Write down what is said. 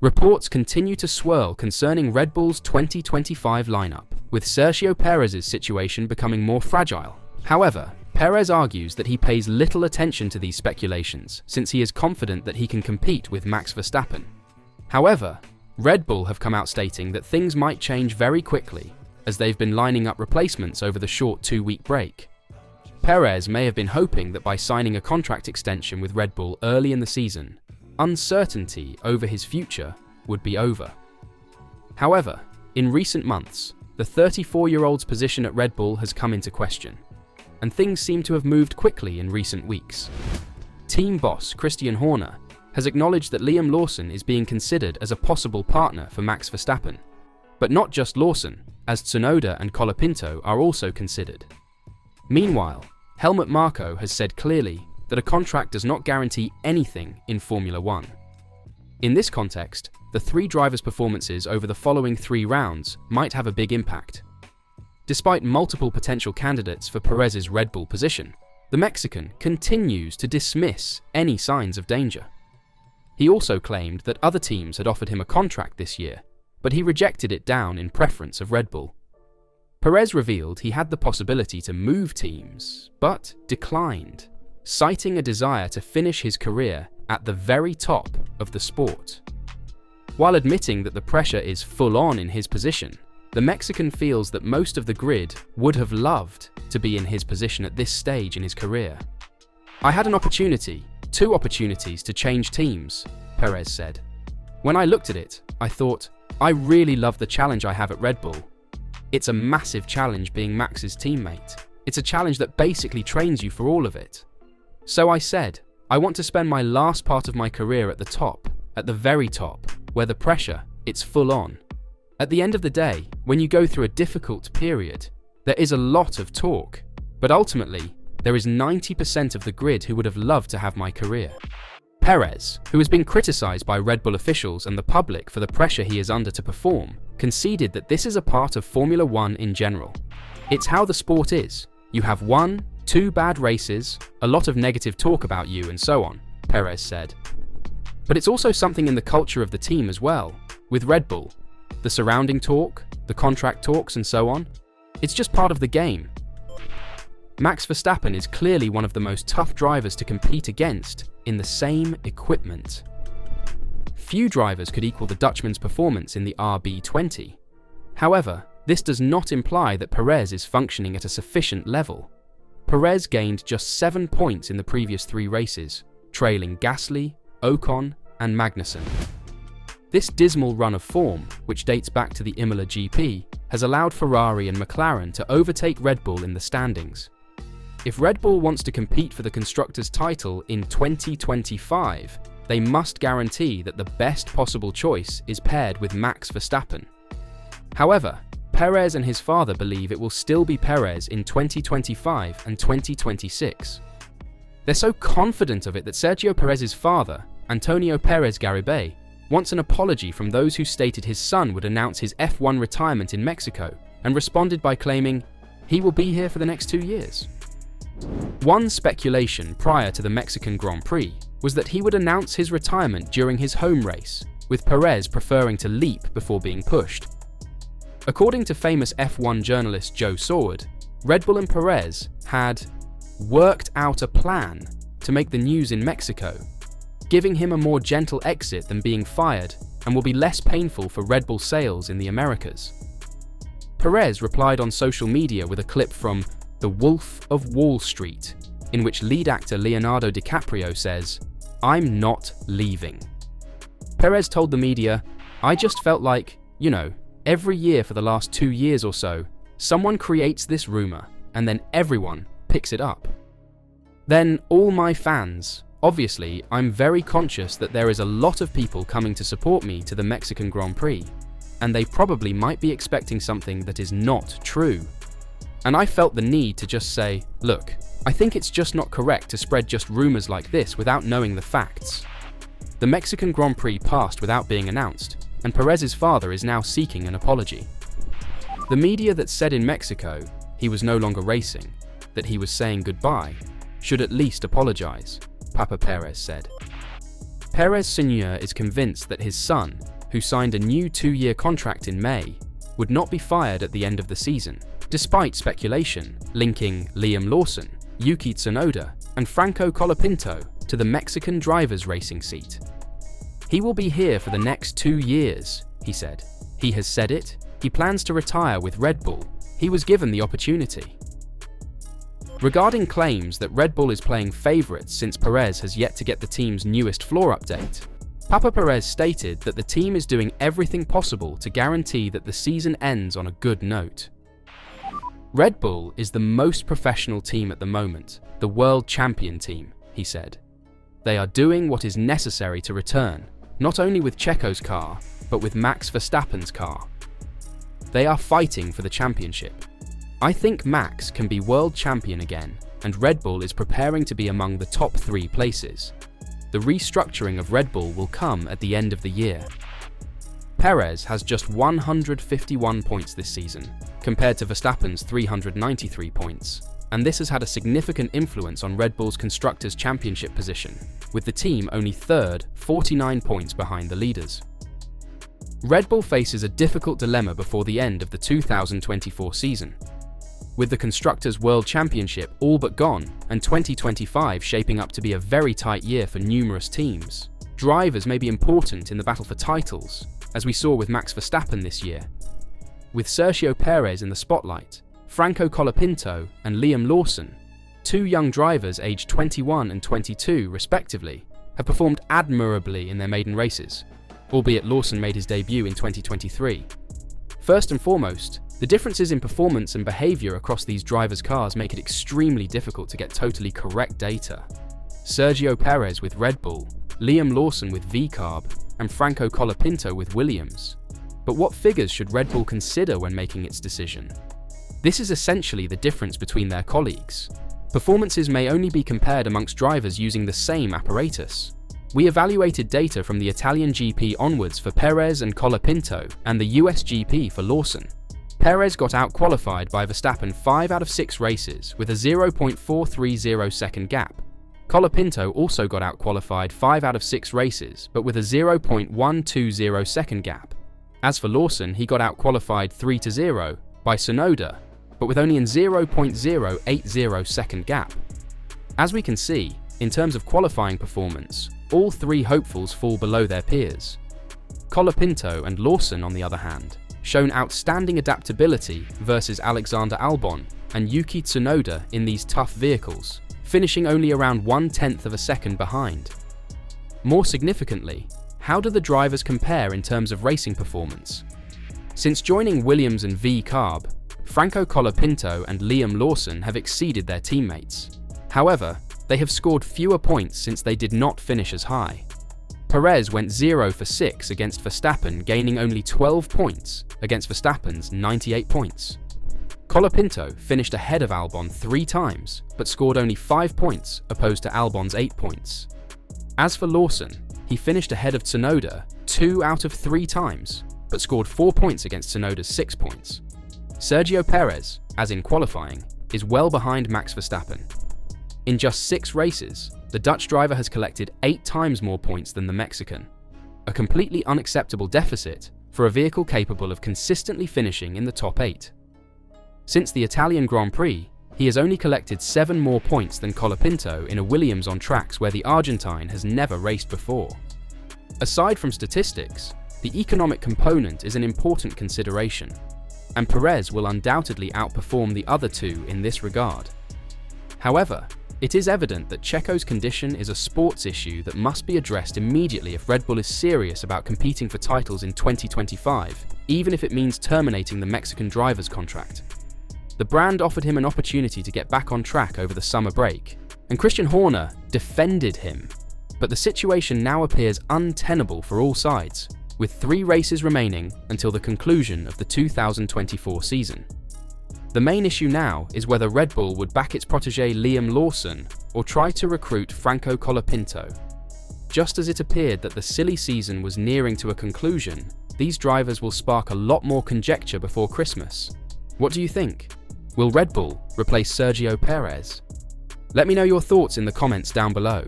Reports continue to swirl concerning Red Bull's 2025 lineup, with Sergio Perez's situation becoming more fragile. However, Perez argues that he pays little attention to these speculations since he is confident that he can compete with Max Verstappen. However, Red Bull have come out stating that things might change very quickly as they've been lining up replacements over the short 2-week break. Perez may have been hoping that by signing a contract extension with Red Bull early in the season, uncertainty over his future would be over. However, in recent months, the 34-year-old's position at Red Bull has come into question, and things seem to have moved quickly in recent weeks. Team boss Christian Horner has acknowledged that Liam Lawson is being considered as a possible partner for Max Verstappen. But not just Lawson, as Tsunoda and Colapinto are also considered. Meanwhile, Helmut Marko has said clearly that a contract does not guarantee anything in Formula One. In this context, the 3 drivers' performances over the following 3 rounds might have a big impact. Despite multiple potential candidates for Perez's Red Bull position, the Mexican continues to dismiss any signs of danger. He also claimed that other teams had offered him a contract this year, but he rejected it down in preference of Red Bull. Perez revealed he had the possibility to move teams, but declined, citing a desire to finish his career at the very top of the sport. While admitting that the pressure is full on in his position, the Mexican feels that most of the grid would have loved to be in his position at this stage in his career. "I had an opportunity, 2 opportunities to change teams," Perez said. "When I looked at it, I thought, I really love the challenge I have at Red Bull. It's a massive challenge being Max's teammate. It's a challenge that basically trains you for all of it. So I said, I want to spend my last part of my career at the top, at the very top, where the pressure, it's full on. At the end of the day, when you go through a difficult period, there is a lot of talk, but ultimately, there is 90% of the grid who would have loved to have my career." Perez, who has been criticized by Red Bull officials and the public for the pressure he is under to perform, conceded that this is a part of Formula One in general. "It's how the sport is. You have 1, 2 bad races, a lot of negative talk about you and so on," Perez said. "But it's also something in the culture of the team as well. With Red Bull, the surrounding talk, the contract talks and so on, it's just part of the game." Max Verstappen is clearly one of the most tough drivers to compete against in the same equipment. Few drivers could equal the Dutchman's performance in the RB20. However, this does not imply that Perez is functioning at a sufficient level. Perez gained just 7 points in the previous 3 races, trailing Gasly, Ocon, and Magnussen. This dismal run of form, which dates back to the Imola GP, has allowed Ferrari and McLaren to overtake Red Bull in the standings. If Red Bull wants to compete for the Constructors' title in 2025, they must guarantee that the best possible choice is paired with Max Verstappen. However, Perez and his father believe it will still be Perez in 2025 and 2026. They're so confident of it that Sergio Perez's father, Antonio Perez Garibay, wants an apology from those who stated his son would announce his F1 retirement in Mexico, and responded by claiming, he will be here for the next 2 years. One speculation prior to the Mexican Grand Prix was that he would announce his retirement during his home race, with Perez preferring to leap before being pushed. According to famous F1 journalist Joe Saward, Red Bull and Perez had worked out a plan to make the news in Mexico, giving him a more gentle exit than being fired and will be less painful for Red Bull sales in the Americas. Perez replied on social media with a clip from The Wolf of Wall Street, in which lead actor Leonardo DiCaprio says, "I'm not leaving." Perez told the media, "I just felt like, every year for the last 2 years or so, someone creates this rumor, and then everyone picks it up. Then all my fans, obviously I'm very conscious that there is a lot of people coming to support me to the Mexican Grand Prix, and they probably might be expecting something that is not true. And I felt the need to just say, look, I think it's just not correct to spread just rumors like this without knowing the facts." The Mexican Grand Prix passed without being announced, and Perez's father is now seeking an apology. The media that said in Mexico he was no longer racing, that he was saying goodbye, should at least apologize, Papa Perez said. Perez Sr. is convinced that his son, who signed a new 2-year contract in May, would not be fired at the end of the season, despite speculation linking Liam Lawson, Yuki Tsunoda, and Franco Colapinto to the Mexican driver's racing seat. "He will be here for the next 2 years," he said. "He has said it. He plans to retire with Red Bull. He was given the opportunity." Regarding claims that Red Bull is playing favourites since Perez has yet to get the team's newest floor update, Papa Perez stated that the team is doing everything possible to guarantee that the season ends on a good note. "Red Bull is the most professional team at the moment, the world champion team," he said. "They are doing what is necessary to return, not only with Checo's car, but with Max Verstappen's car. They are fighting for the championship. I think Max can be world champion again, and Red Bull is preparing to be among the top 3 places. The restructuring of Red Bull will come at the end of the year." Perez has just 151 points this season, compared to Verstappen's 393 points, and this has had a significant influence on Red Bull's Constructors' Championship position, with the team only 3rd, 49 points behind the leaders. Red Bull faces a difficult dilemma before the end of the 2024 season. With the Constructors' World Championship all but gone and 2025 shaping up to be a very tight year for numerous teams, drivers may be important in the battle for titles, as we saw with Max Verstappen this year. With Sergio Perez in the spotlight, Franco Colapinto and Liam Lawson, 2 young drivers aged 21 and 22 respectively, have performed admirably in their maiden races, albeit Lawson made his debut in 2023. First and foremost, the differences in performance and behaviour across these drivers' cars make it extremely difficult to get totally correct data. Sergio Perez with Red Bull, Liam Lawson with VCarb, and Franco Colapinto with Williams. But what figures should Red Bull consider when making its decision? This is essentially the difference between their colleagues. Performances may only be compared amongst drivers using the same apparatus. We evaluated data from the Italian GP onwards for Perez and Colapinto and the US GP for Lawson. Perez got out-qualified by Verstappen 5 out of 6 races with a 0.430 second gap. Colapinto also got out-qualified 5 out of 6 races, but with a 0.120 second gap. As for Lawson, he got out-qualified 3-0 by Tsunoda, but with only a 0.080 second gap. As we can see, in terms of qualifying performance, all 3 hopefuls fall below their peers. Colapinto and Lawson, on the other hand, shown outstanding adaptability versus Alexander Albon and Yuki Tsunoda in these tough vehicles, finishing only around 1/10 of a second behind. More significantly, how do the drivers compare in terms of racing performance? Since joining Williams and VCarb, Franco Colapinto and Liam Lawson have exceeded their teammates. However, they have scored fewer points since they did not finish as high. Perez went 0 for 6 against Verstappen, gaining only 12 points against Verstappen's 98 points. Colapinto finished ahead of Albon 3 times, but scored only 5 points opposed to Albon's 8 points. As for Lawson, he finished ahead of Tsunoda 2 out of 3 times, but scored 4 points against Tsunoda's 6 points. Sergio Perez, as in qualifying, is well behind Max Verstappen. In just 6 races, the Dutch driver has collected 8 times more points than the Mexican, a completely unacceptable deficit for a vehicle capable of consistently finishing in the top 8. Since the Italian Grand Prix, he has only collected 7 more points than Colapinto in a Williams on tracks where the Argentine has never raced before. Aside from statistics, the economic component is an important consideration, and Perez will undoubtedly outperform the other 2 in this regard. However, it is evident that Checo's condition is a sports issue that must be addressed immediately if Red Bull is serious about competing for titles in 2025, even if it means terminating the Mexican driver's contract. The brand offered him an opportunity to get back on track over the summer break, and Christian Horner defended him. But the situation now appears untenable for all sides, with 3 races remaining until the conclusion of the 2024 season. The main issue now is whether Red Bull would back its protégé Liam Lawson or try to recruit Franco Colapinto. Just as it appeared that the silly season was nearing to a conclusion, these drivers will spark a lot more conjecture before Christmas. What do you think? Will Red Bull replace Sergio Perez? Let me know your thoughts in the comments down below.